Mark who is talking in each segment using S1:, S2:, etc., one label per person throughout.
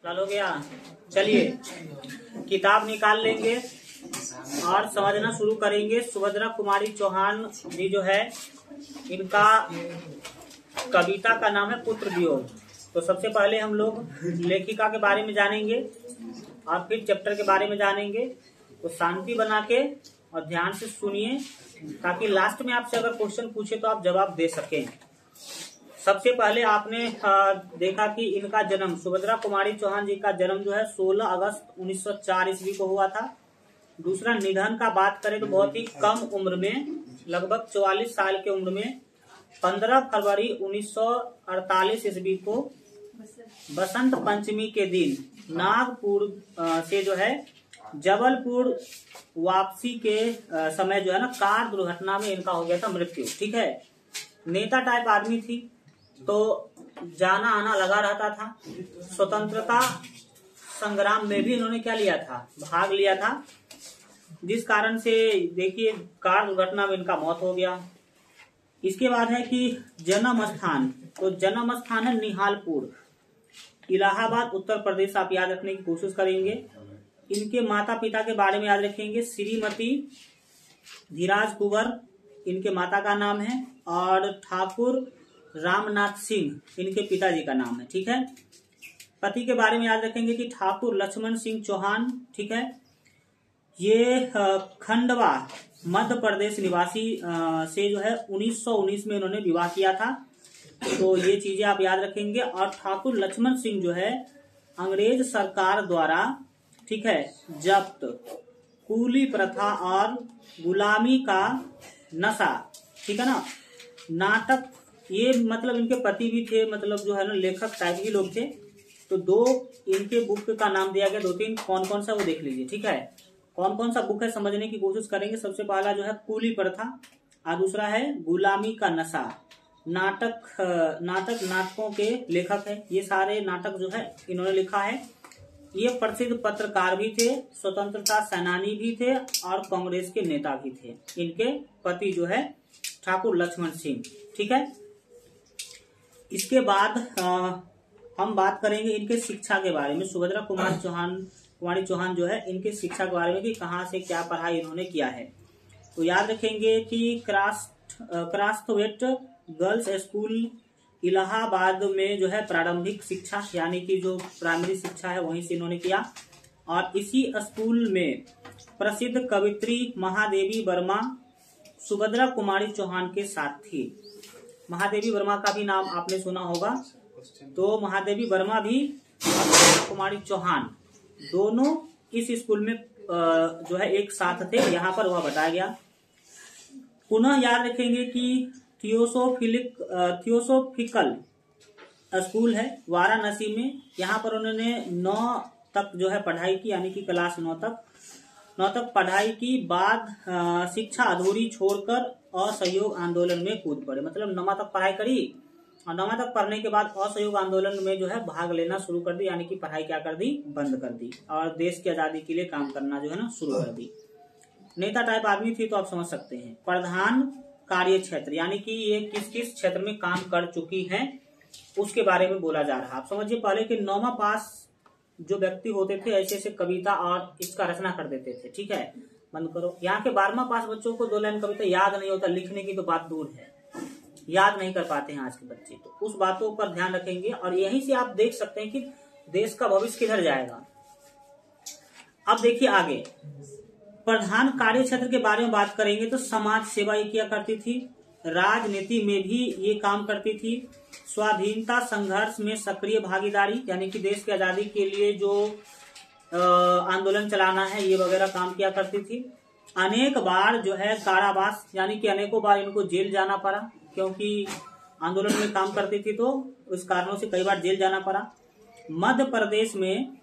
S1: निकाल हो गया। चलिए किताब निकाल लेंगे और समझना शुरू करेंगे। सुभद्रा कुमारी चौहान जी जो है, इनका कविता का नाम है पुत्र वियोग। तो सबसे पहले हम लोग लेखिका के बारे में जानेंगे और फिर चैप्टर के बारे में जानेंगे। तो शांति बना के और ध्यान से सुनिए, ताकि लास्ट में आपसे अगर क्वेश्चन पूछे तो आप जवाब दे सकें। सबसे पहले आपने देखा कि इनका जन्म, सुभद्रा कुमारी चौहान जी का जन्म जो है 16 अगस्त 1904 ईस्वी को हुआ था। दूसरा, निधन का बात करें तो बहुत ही कम उम्र में, लगभग 44 साल की उम्र में 15 फरवरी 1948 ईस्वी को बसंत पंचमी के दिन नागपुर से जो है जबलपुर वापसी के समय जो है ना, कार दुर्घटना में इनका हो गया था मृत्यु। ठीक है, नेता टाइप आदमी थी, तो जाना आना लगा रहता था। स्वतंत्रता संग्राम में भी इन्होंने क्या लिया था, भाग लिया था, जिस कारण से देखिए कार दुर्घटना में इनका मौत हो गया। इसके बाद है कि जन्म स्थान, तो जन्म स्थान है निहालपुर, इलाहाबाद, उत्तर प्रदेश। आप याद रखने की कोशिश करेंगे। इनके माता पिता के बारे में याद रखेंगे। श्रीमती धीराज कुंवर इनके माता का नाम है, और ठाकुर रामनाथ सिंह इनके पिताजी का नाम है। ठीक है, पति के बारे में याद रखेंगे कि ठाकुर लक्ष्मण सिंह चौहान। ठीक है, ये खंडवा मध्य प्रदेश निवासी से जो है 1919 में इन्होंने विवाह किया था। तो ये चीजें आप याद रखेंगे। और ठाकुर लक्ष्मण सिंह जो है अंग्रेज सरकार द्वारा, ठीक है, जब्त कूली प्रथा और गुलामी का नशा, ठीक है ना, नाटक, ये मतलब इनके पति भी थे, मतलब जो है ना लेखक टाइप के लोग थे। तो दो इनके बुक का नाम दिया गया, 2-3, कौन कौन सा वो देख लीजिए। ठीक है, कौन कौन सा बुक है समझने की कोशिश करेंगे। सबसे पहला जो है कूली प्रथा, और दूसरा है गुलामी का नशा। नाटकों के लेखक है। ये सारे नाटक जो है इन्होंने लिखा है। ये प्रसिद्ध पत्रकार भी थे, स्वतंत्रता सेनानी भी थे, और कांग्रेस के नेता भी थे। इनके पति जो है ठाकुर लक्ष्मण सिंह। ठीक है, इसके बाद हम बात करेंगे इनके शिक्षा के बारे में। सुभद्रा कुमारी चौहान जो है, इनके शिक्षा के बारे में कि कहाँ से क्या पढ़ाई इन्होंने किया है। तो याद रखेंगे कि क्रास्थवेट गर्ल्स स्कूल इलाहाबाद में जो है प्रारंभिक शिक्षा, यानी कि जो प्राइमरी शिक्षा है वहीं से इन्होंने किया। और इसी स्कूल में प्रसिद्ध कवित्री महादेवी वर्मा सुभद्रा कुमारी चौहान के साथ थी। महादेवी वर्मा का भी नाम आपने सुना होगा। तो महादेवी वर्मा भी सुभद्रा कुमारी चौहान दोनों इस स्कूल में जो है एक साथ थे, यहाँ पर वह बताया गया। पुनः याद रखेंगे कि थियोसोफिकल स्कूल है वाराणसी में। यहाँ पर उन्होंने 9 तक जो है पढ़ाई की, यानी कि क्लास 9 तक पढ़ाई की। बाद शिक्षा अधूरी छोड़कर असहयोग आंदोलन में कूद पड़े। मतलब 9 तक पढ़ाई करी और 9 तक पढ़ने के बाद असहयोग आंदोलन में जो है भाग लेना शुरू कर दी, यानी कि पढ़ाई क्या कर दी, बंद कर दी, और देश की आजादी के लिए काम करना जो है ना शुरू कर दी। नेता टाइप आदमी थी, तो आप समझ सकते हैं। प्रधान कार्य क्षेत्र, यानी कि ये किस किस क्षेत्र में काम कर चुकी हैं उसके बारे में बोला जा रहा है। आप समझिए पहले कि 9वां पास जो व्यक्ति होते थे ऐसे ऐसे कविता और इसका रचना कर देते थे। ठीक है, बंद करो। यहाँ के 12वां पास बच्चों को 2 लाइन कविता याद नहीं होता, लिखने की तो बात दूर है, याद नहीं कर पाते हैं आज के बच्चे। तो उस बातों पर ध्यान रखेंगे, और यहीं से आप देख सकते हैं कि देश का भविष्य किधर जाएगा। अब देखिए आगे प्रधान कार्य क्षेत्र के बारे में बात करेंगे। तो समाज सेवा ये किया करती थी, राजनीति में भी ये काम करती थी, स्वाधीनता संघर्ष में सक्रिय भागीदारी, यानी कि देश की आजादी के लिए जो आंदोलन चलाना है ये वगैरह काम किया करती थी। अनेक बार जो है कारावास, यानी कि अनेकों बार इनको जेल जाना पड़ा, क्योंकि आंदोलन में काम करती थी, तो उस कारणों से कई बार जेल जाना पड़ा। मध्य प्रदेश में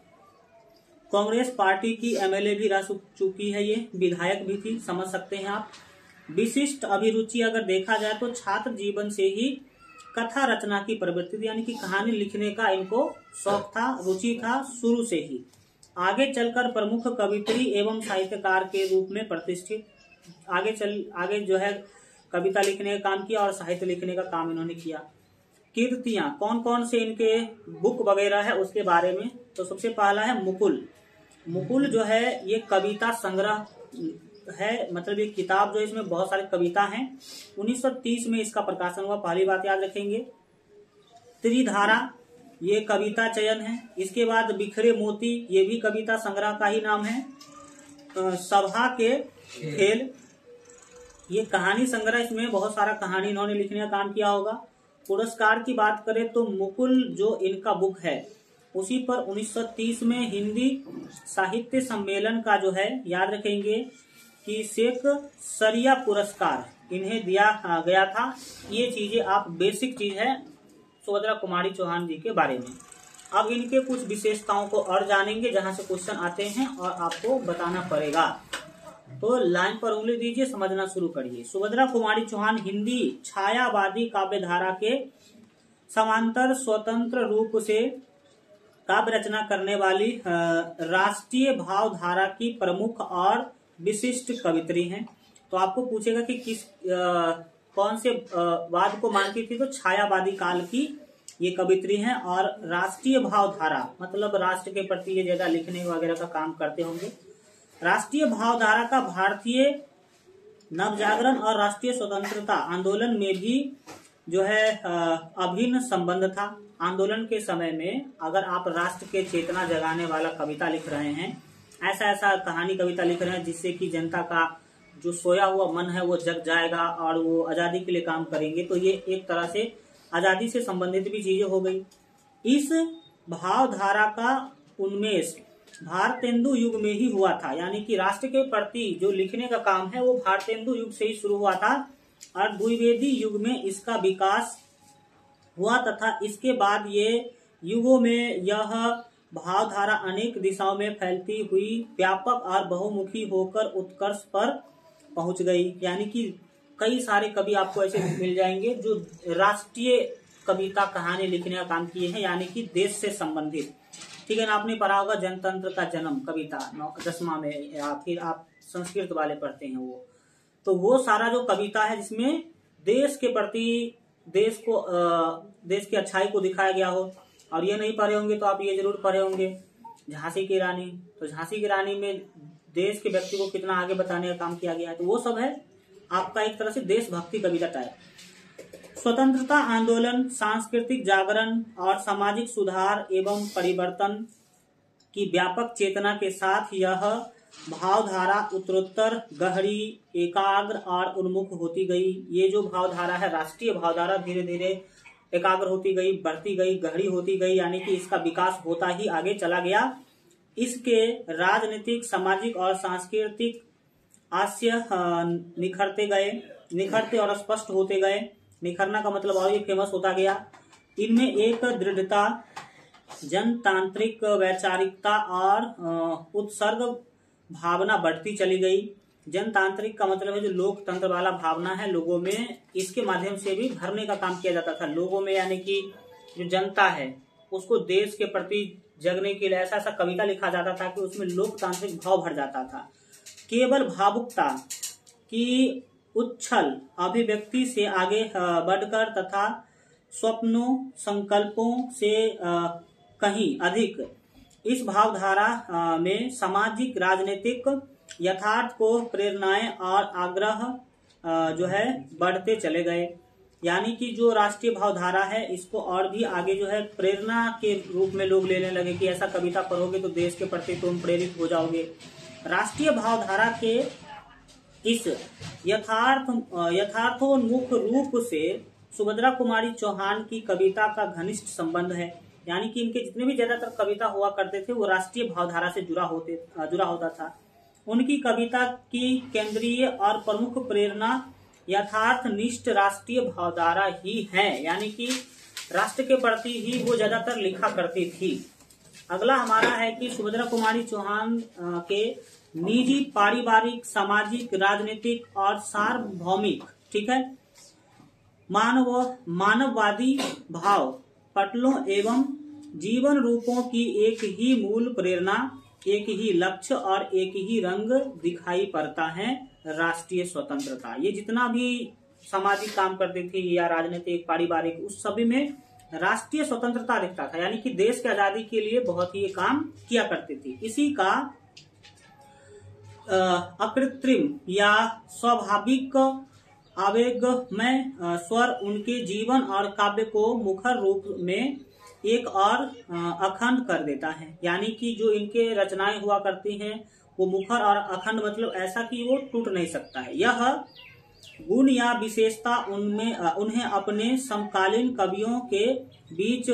S1: कांग्रेस पार्टी की एमएलए भी रह चुकी है, ये विधायक भी थी, समझ सकते हैं आप। विशिष्ट अभिरुचि अगर देखा जाए तो छात्र जीवन से ही कथा रचना की प्रवृत्ति थी, यानी कि कहानी लिखने का इनको शौक था, रुचि था शुरू से ही। आगे चलकर प्रमुख कवित्री एवं साहित्यकार के रूप में प्रतिष्ठित, आगे जो है कविता लिखने का काम किया और साहित्य लिखने का काम इन्होंने किया। कीर्तियां, कौन कौन से इनके बुक वगैरह है उसके बारे में। तो सबसे पहला है मुकुल। मुकुल जो है ये कविता संग्रह है, मतलब ये किताब जो है इसमें बहुत सारी कविता हैं। 1930 में इसका प्रकाशन हुआ, पहली बात याद रखेंगे। त्रिधारा ये कविता चयन है। इसके बाद बिखरे मोती, ये भी कविता संग्रह का ही नाम है। सभा के खेल, ये कहानी संग्रह, इसमें बहुत सारा कहानी इन्होंने लिखने का काम किया होगा। पुरस्कार की बात करें तो मुकुल जो इनका बुक है उसी पर 1930 में हिंदी साहित्य सम्मेलन का जो है याद रखेंगे कि शेख सरिया पुरस्कार इन्हें दिया गया था। ये चीजें आप बेसिक चीज है सुभद्रा कुमारी चौहान जी के बारे में। अब इनके कुछ विशेषताओं को और जानेंगे जहां से क्वेश्चन आते हैं और आपको बताना पड़ेगा। तो लाइन पर उंगली दीजिए, समझना शुरू करिए। सुभद्रा कुमारी चौहान हिंदी छायावादी काव्य धारा के समांतर स्वतंत्र रूप से काव्य रचना करने वाली राष्ट्रीय भाव धारा की प्रमुख और विशिष्ट कवित्री हैं। तो आपको पूछेगा कि किस कौन से वाद को मानती थी, तो छायावादी काल की ये कवित्री हैं। और राष्ट्रीय भाव धारा मतलब राष्ट्र के प्रति ये ज्यादा लिखने वगैरह का काम करते होंगे। राष्ट्रीय भाव धारा का भारतीय नवजागरण और राष्ट्रीय स्वतंत्रता आंदोलन में भी जो है अभिन्न संबंध था। आंदोलन के समय में अगर आप राष्ट्र के चेतना जगाने वाला कविता लिख रहे हैं, ऐसा कहानी कविता लिख रहे हैं जिससे कि जनता का जो सोया हुआ मन है वो जग जाएगा और वो आजादी के लिए काम करेंगे, तो ये एक तरह से आजादी से संबंधित भी चीजें हो गई। इस भावधारा का उन्मेष भारतेंदु युग में ही हुआ था, यानी कि राष्ट्र के प्रति जो लिखने का काम है वो भारतेंदु युग से ही शुरू हुआ था और द्विवेदी युग में इसका विकास हुआ तथा इसके बाद ये युगों में यह भावधारा अनेक दिशाओं में फैलती हुई व्यापक और बहुमुखी होकर उत्कर्ष पर पहुंच गई। यानी कि कई सारे कवि आपको ऐसे मिल जाएंगे जो राष्ट्रीय कविता कहानी लिखने का काम किए हैं, यानी कि देश से संबंधित। ठीक है ना, आपने पढ़ा होगा जनतंत्र का जन्म कविता 10वां में, या फिर आप संस्कृत वाले पढ़ते हैं वो। तो वो सारा जो कविता है जिसमें देश के प्रति देश की अच्छाई को दिखाया गया हो। और ये नहीं पढ़े होंगे तो आप ये जरूर पढ़े होंगे झांसी की रानी। तो झांसी की रानी में देश के व्यक्ति को कितना आगे बताने का काम किया गया है, तो वो सब है आपका एक तरह से देशभक्ति कविता टाइप। स्वतंत्रता आंदोलन, सांस्कृतिक जागरण और सामाजिक सुधार एवं परिवर्तन की व्यापक चेतना के साथ यह भावधारा उत्तरोत्तर गहरी, एकाग्र और उन्मुख होती गई। ये जो भावधारा है राष्ट्रीय भावधारा धीरे धीरे एकाग्र होती गई, बढ़ती गई, गहरी होती गई, यानी कि इसका विकास होता ही आगे चला गया। इसके राजनीतिक, सामाजिक और सांस्कृतिक आशय निखरते और स्पष्ट होते गए। निखरना का मतलब और ये फेमस होता गया। इनमें एक दृढ़ता, जनतांत्रिक वैचारिकता और उत्सर्ग भावना बढ़ती चली गई। जनतांत्रिक का मतलब है जो लोकतंत्र वाला भावना है लोगों में, इसके माध्यम से भी भरने का काम किया जाता था लोगों में, यानी कि जो जनता है उसको देश के प्रति जगने के लिए ऐसा कविता लिखा जाता था कि उसमें लोकतांत्रिक भाव भर जाता था। केवल भावुकता की उच्छल अभिव्यक्ति से आगे बढ़कर तथा स्वप्नों, संकल्पों से कहीं अधिक इस भावधारा में सामाजिक, राजनीतिक यथार्थ को प्रेरणाएं और आग्रह जो है बढ़ते चले गए। यानी कि जो राष्ट्रीय भावधारा है इसको और भी आगे जो है प्रेरणा के रूप में लोग लेने लगे कि ऐसा कविता पढ़ोगे तो देश के प्रति तुम प्रेरित हो जाओगे। राष्ट्रीय भावधारा के इस यथार्थोन्मुख रूप से सुभद्रा कुमारी चौहान की कविता का घनिष्ठ संबंध है। यानी कि इनके जितने भी ज्यादातर कविता हुआ करते थे वो राष्ट्रीय भावधारा से जुड़ा होता था। उनकी कविता की केंद्रीय और प्रमुख प्रेरणा यथार्थनिष्ठ राष्ट्रीय भावधारा ही है, यानी कि राष्ट्र के प्रति ही वो ज्यादातर लिखा करती थी। अगला हमारा है कि सुभद्रा कुमारी चौहान के निजी, पारिवारिक, सामाजिक, राजनीतिक और सार्वभौमिक, ठीक है, मानववादी भाव पटलों एवं जीवन रूपों की एक ही मूल प्रेरणा, एक ही लक्ष्य और एक ही रंग दिखाई पड़ता है, राष्ट्रीय स्वतंत्रता। ये जितना भी सामाजिक काम करती थी या राजनीतिक, पारिवारिक, उस सभी में राष्ट्रीय स्वतंत्रता दिखता था, यानी कि देश की आजादी के लिए बहुत ही ये काम किया करती थी। इसी का अकृत्रिम या स्वाभाविक आवेगमय स्वर उनके जीवन और काव्य को मुखर रूप में एक और अखंड कर देता है। यानी कि जो इनके रचनाएं हुआ करती हैं वो मुखर और अखंड, मतलब ऐसा कि वो टूट नहीं सकता है। यह गुण या विशेषता उनमें उन्हें अपने समकालीन कवियों के बीच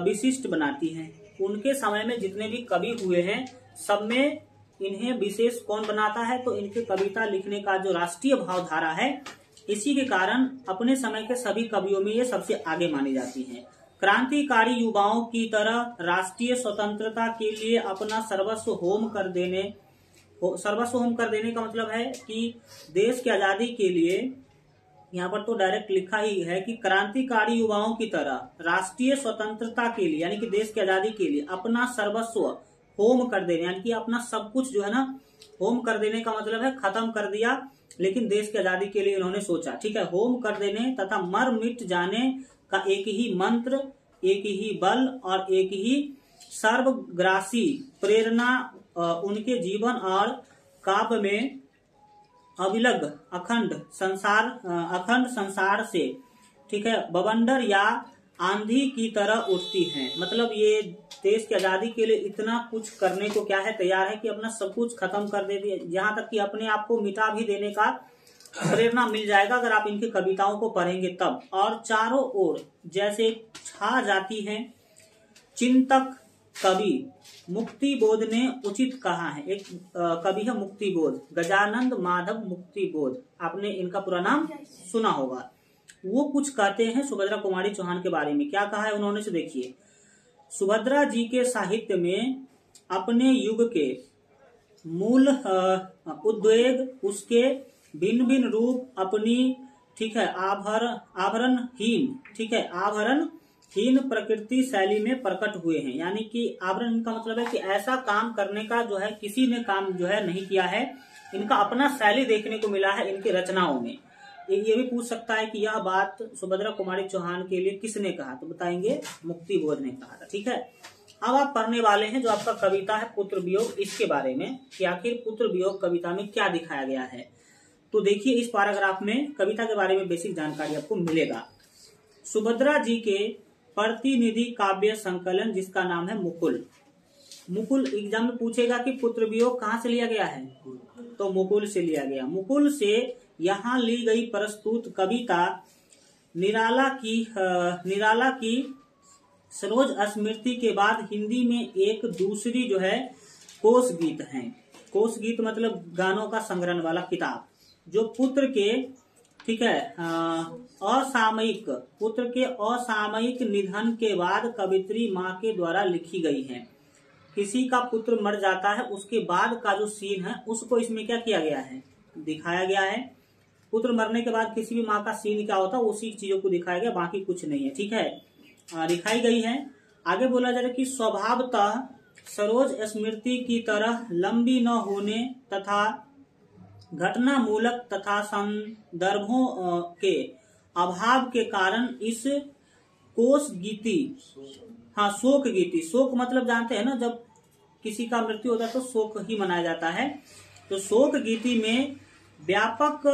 S1: विशिष्ट बनाती है। उनके समय में जितने भी कवि हुए हैं सब में इन्हें विशेष कौन बनाता है, तो इनके कविता लिखने का जो राष्ट्रीय भावधारा है, इसी के कारण अपने समय के सभी कवियों में ये सबसे आगे मानी जाती हैं। क्रांतिकारी युवाओं की तरह राष्ट्रीय स्वतंत्रता के लिए अपना सर्वस्व होम कर देने का मतलब है कि देश की आजादी के लिए, यहाँ पर तो डायरेक्ट लिखा ही है कि क्रांतिकारी युवाओं की तरह राष्ट्रीय स्वतंत्रता के लिए, यानी कि देश की आजादी के लिए अपना सर्वस्व होम कर देने, यानी कि अपना सब कुछ जो है ना होम कर देने का मतलब है खत्म कर दिया, लेकिन देश की आजादी के लिए इन्होंने सोचा, ठीक है, होम कर देने तथा मर मिट जाने का एक ही मंत्र, एक ही बल और एक ही सर्वग्रासी प्रेरणा उनके जीवन और काव्य में अविलग अखंड संसार से, ठीक है, बवंडर या आंधी की तरह उठती हैं। मतलब ये देश की आजादी के लिए इतना कुछ करने को क्या है तैयार है कि अपना सब कुछ खत्म कर दे दिया, यहाँ तक कि अपने आप को मिटा भी देने का प्रेरणा मिल जाएगा अगर आप इनकी कविताओं को पढ़ेंगे तब। और चारों ओर जैसे छा जाती हैं चिंतक कवि। मुक्ति बोध ने उचित कहा है, एक कवि है मुक्ति बोध, गजानंद माधव मुक्ति बोध, आपने इनका पूरा नाम सुना होगा। वो कुछ कहते हैं सुभद्रा कुमारी चौहान के बारे में। क्या कहा है उन्होंने, से देखिए, सुभद्रा जी के साहित्य में अपने युग के मूल उद्वेग, उसके भिन्न भिन्न रूप अपनी, ठीक है, आभरणहीन, ठीक है, आभरणहीन प्रकृति शैली में प्रकट हुए हैं। यानी कि आभरण का मतलब है कि ऐसा काम करने का जो है किसी ने काम जो है नहीं किया है, इनका अपना शैली देखने को मिला है इनकी रचनाओं में। ये भी पूछ सकता है कि यह बात सुभद्रा कुमारी चौहान के लिए किसने कहा, तो बताएंगे मुक्ति बोध ने कहा था, ठीक है। अब आप पढ़ने वाले हैं जो आपका कविता है पुत्र वियोग, इसके बारे में कि आखिर पुत्र वियोग कविता में क्या दिखाया गया है। तो देखिए इस पैराग्राफ में कविता के बारे में बेसिक जानकारी आपको मिलेगा। सुभद्रा जी के प्रतिनिधि काव्य संकलन जिसका नाम है मुकुल। मुकुल एग्जाम में पूछेगा कि पुत्र वियोग कहाँ से लिया गया है, तो मुकुल से लिया गया। मुकुल से यहाँ ली गई प्रस्तुत कविता निराला की सरोज स्मृति के बाद हिंदी में एक दूसरी जो है कोश गीत है। कोश गीत मतलब गानों का संग्रहण वाला किताब, जो पुत्र के, ठीक है, असामयिक निधन के बाद कवित्री माँ के द्वारा लिखी गई है। किसी का पुत्र मर जाता है उसके बाद का जो सीन है उसको इसमें क्या किया गया है, दिखाया गया है। पुत्र मरने के बाद किसी भी माँ का सीन क्या होता है उसी चीजों को दिखाया गया, बाकी कुछ नहीं है, ठीक है, दिखाई गई है। आगे बोला जा रहा है कि स्वभावतः सरोज स्मृति की तरह लंबी न होने तथा घटना मूलक तथा संदर्भों के अभाव के कारण इस कोश गीति, हाँ शोक गीति, शोक मतलब जानते हैं ना, जब किसी का मृत्यु होता है तो शोक ही मनाया जाता है। तो शोक गीति में व्यापक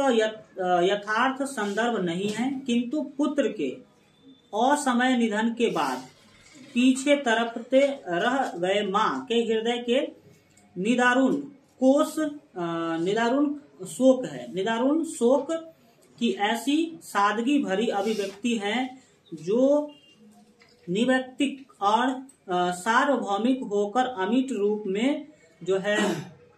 S1: यथार्थ संदर्भ नहीं है, किंतु पुत्र के असमय निधन के बाद पीछे तरफते रह गए माँ के हृदय के निदारुण शोक है। निदारुण शोक की ऐसी सादगी भरी अभिव्यक्ति है जो निवैयक्तिक और सार्वभौमिक होकर अमिट रूप में जो है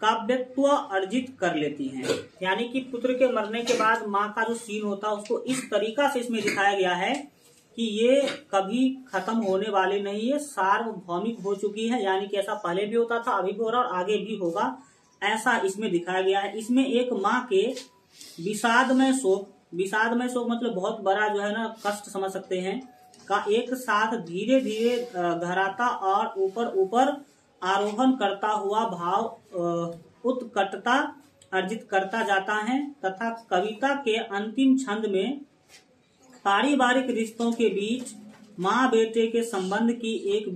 S1: काव्यत्व अर्जित कर लेती हैं। यानी कि पुत्र के मरने के बाद माँ का जो सीन होता है उसको इस तरीका से इसमें दिखाया गया है कि ये कभी खत्म होने वाली नहीं है, सार्वभौमिक हो चुकी है। यानी कि ऐसा पहले भी होता था, अभी भी हो रहा और आगे भी होगा, ऐसा इसमें दिखाया गया है। इसमें एक माँ के विषादमय शोक मतलब बहुत बड़ा जो है ना कष्ट समझ सकते हैं, का एक साथ धीरे धीरे गहराता और ऊपर आरोहण करता हुआ भाव उत्कटता अर्जित करता जाता है तथा कविता के अंतिम छंद में पारिवारिक रिश्तों के बीच माँ बेटे के संबंध की एक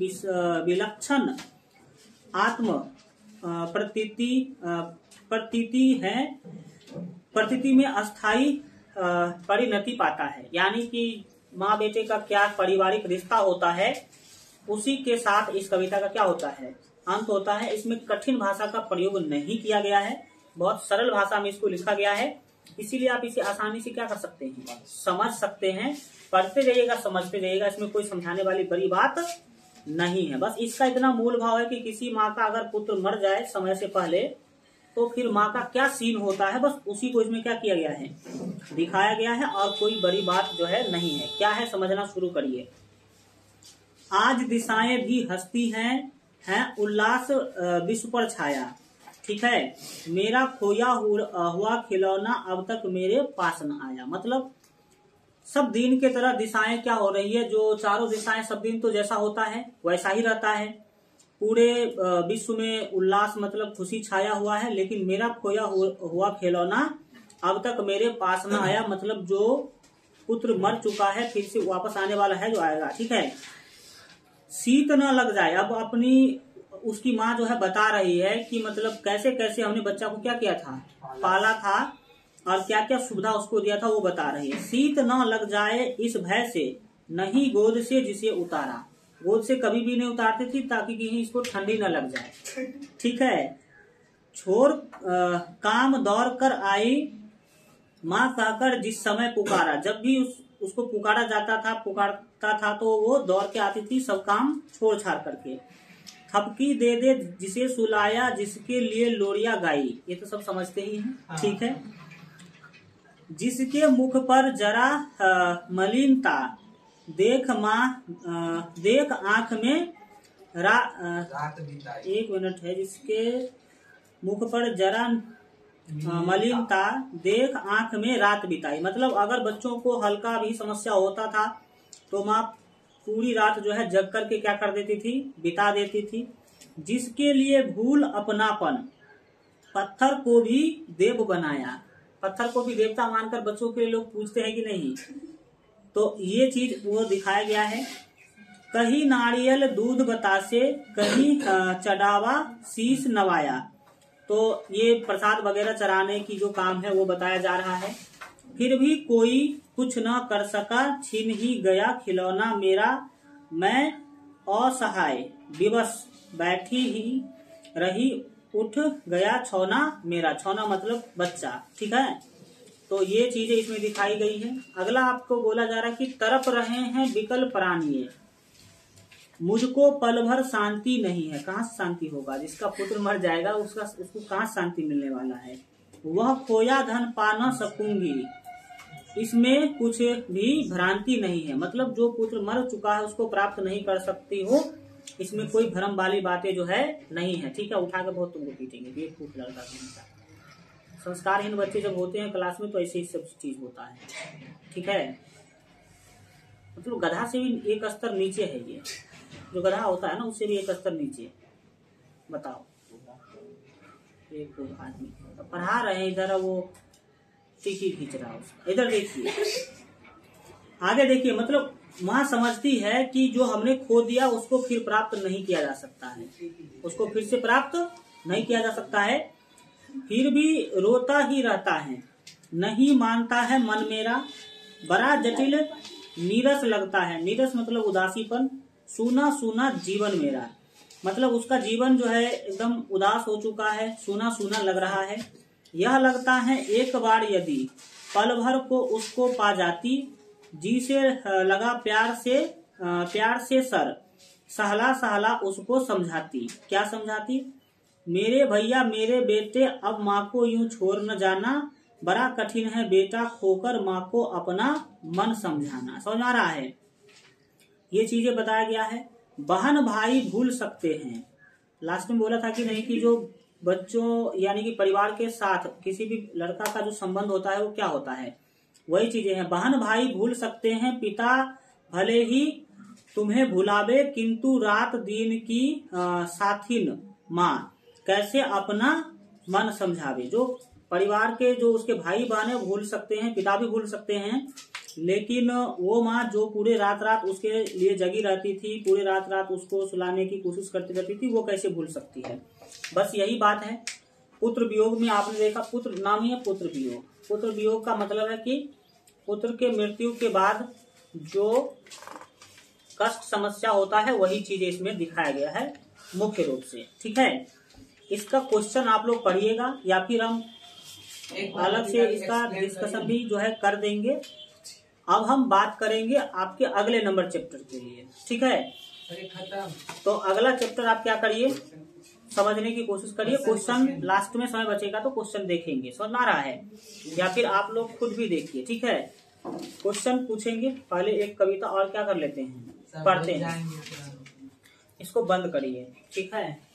S1: विलक्षण आत्म प्रतीति में अस्थाई परिणति पाता है। यानी कि माँ बेटे का क्या पारिवारिक रिश्ता होता है, उसी के साथ इस कविता का क्या होता है, अंत होता है। इसमें कठिन भाषा का प्रयोग नहीं किया गया है, बहुत सरल भाषा में इसको लिखा गया है, इसीलिए आप इसे आसानी से क्या कर सकते हैं, समझ सकते हैं। पढ़ते जाइएगा, समझते जाइएगा, इसमें कोई समझाने वाली बड़ी बात नहीं है। बस इसका इतना मूल भाव है कि किसी माँ का अगर पुत्र मर जाए समय से पहले तो फिर माँ का क्या सीन होता है, बस उसी को इसमें क्या किया गया है, दिखाया गया है, और कोई बड़ी बात जो है नहीं है। क्या है, समझना शुरू करिए। आज दिशाएं भी हंसती हैं उल्लास विश्व पर छाया। ठीक है, मेरा खोया हुआ खिलौना अब तक मेरे पास न आया। मतलब सब दिन के तरह दिशाएं क्या हो रही है, जो चारों दिशाएं सब दिन तो जैसा होता है वैसा ही रहता है, पूरे विश्व में उल्लास मतलब खुशी छाया हुआ है, लेकिन मेरा खोया हुआ खिलौना अब तक मेरे पास न आया। मतलब जो पुत्र मर चुका है फिर से वापस आने वाला है, जो आएगा। ठीक है, शीत न लग जाए। अब अपनी उसकी माँ जो है बता रही है कि मतलब कैसे कैसे हमने बच्चा को क्या किया था, पाला था, और क्या क्या सुविधा उसको दिया था, वो बता रही है। शीत न लग जाए इस भय से, नहीं गोद से जिसे उतारा। गोद से कभी भी नहीं उतारती थी ताकि कहीं इसको ठंडी न लग जाए। ठीक है, छोर काम दौड़ कर आई माँ कहकर जिस समय पुकारा। जब भी उसको पुकारा पुकारता था तो वो दौड़ के आती थी, सब काम छोड़ छाड़ करके। थपकी दे दे जिसे सुलाया, जिसके लिए लोरिया गाई। ये तो सब समझते ही हैं। ठीक है, जिसके मुख पर जरा मलिनता देख आंख में एक मिनट है, जिसके मुख पर जरा मलिनता देख आंख में रात बिताई। मतलब अगर बच्चों को हल्का भी समस्या होता था तो माँ पूरी रात जो है जग करके क्या कर देती थी, बिता देती थी। जिसके लिए भूल अपनापन, पत्थर को भी देव बनाया। पत्थर को भी देवता मानकर बच्चों के लिए लोग पूछते हैं कि नहीं, तो ये चीज वो दिखाया गया है। कहीं नारियल दूध बतासे, कहीं चढ़ावा शीश नवाया। तो ये प्रसाद वगैरह चढ़ाने की जो काम है वो बताया जा रहा है। फिर भी कोई कुछ न कर सका, छीन ही गया खिलौना मेरा। मैं असहाय विवश बैठी ही रही, उठ गया छौना मेरा। छौना मतलब बच्चा। ठीक है, तो ये चीजें इसमें दिखाई गई है। अगला आपको बोला जा रहा है कि तरफ रहे हैं विकल प्राणी, मुझको पल भर शांति नहीं है। कहाँ शांति होगा, जिसका पुत्र मर जाएगा उसको कहाँ शांति मिलने वाला है। वह खोया धन पा न सकूंगी, इसमें कुछ भी भ्रांति नहीं है। मतलब जो पुत्र मर चुका है उसको प्राप्त नहीं कर सकती हो, इसमें कोई भ्रम वाली बातें जो है नहीं है। ठीक है, उठाकर बहुत तुमको पीटेंगे, बेवकूफ लड़का। संस्कारहीन बच्चे जब होते हैं क्लास में तो ऐसे ही सब चीज होता है। ठीक है, मतलब गधा से भी एक स्तर नीचे है ये, जो गधा होता है ना उससे भी एक स्तर नीचे। बताओ, एक आदमी पढ़ा रहे हैं इधर, वो टीकी खींच रहा है उसका। इधर देखिए, आगे देखिए। मतलब माँ समझती है कि जो हमने खो दिया उसको फिर प्राप्त नहीं किया जा सकता है, उसको फिर से प्राप्त नहीं किया जा सकता है। फिर भी रोता ही रहता है, नहीं मानता है मन मेरा। बड़ा जटिल नीरस लगता है। नीरस मतलब उदासीपन। सूना सूना जीवन मेरा, मतलब उसका जीवन जो है एकदम उदास हो चुका है, सूना सूना लग रहा है। यह लगता है एक बार यदि पल भर को उसको पा जाती, जी से लगा प्यार से सर सहला सहला उसको समझाती। क्या समझाती? मेरे भैया मेरे बेटे, अब माँ को यूं छोड़ न जाना। बड़ा कठिन है बेटा खोकर माँ को अपना मन समझाना। समझ आ रहा है? ये चीजें बताया गया है। बहन भाई भूल सकते हैं। लास्ट में बोला था कि नहीं, कि जो बच्चों यानी कि परिवार के साथ किसी भी लड़का का जो संबंध होता है वो क्या होता है, वही चीजें हैं। बहन भाई भूल सकते हैं, पिता भले ही तुम्हें भुलावे, किंतु रात दिन की साथिन माँ कैसे अपना मन समझावे। जो परिवार के जो उसके भाई बहन है भूल सकते हैं, पिता भी भूल सकते हैं, लेकिन वो माँ जो पूरे रात रात उसके लिए जगी रहती थी, पूरे रात रात उसको सुलाने की कोशिश करती रहती थी, वो कैसे भूल सकती है। बस यही बात है। पुत्र वियोग में आपने देखा, पुत्र नाम ही है पुत्र वियोग। पुत्र वियोग का मतलब है कि पुत्र के मृत्यु के बाद जो कष्ट समस्या होता है वही चीज इसमें दिखाया गया है मुख्य रूप से। ठीक है, इसका क्वेश्चन आप लोग पढ़िएगा या फिर हम अलग से इसका डिस्कशन भी जो है कर देंगे। अब हम बात करेंगे आपके अगले नंबर चैप्टर के लिए। ठीक है, तो अगला चैप्टर आप क्या करिए, समझने की कोशिश करिए। क्वेश्चन लास्ट में समय बचेगा तो क्वेश्चन देखेंगे, समझ में आ रहा है, या फिर आप लोग खुद भी देखिए। ठीक है, क्वेश्चन पूछेंगे, पहले एक कविता और क्या कर लेते हैं, पढ़ते हैं, इसको बंद करिए। ठीक है।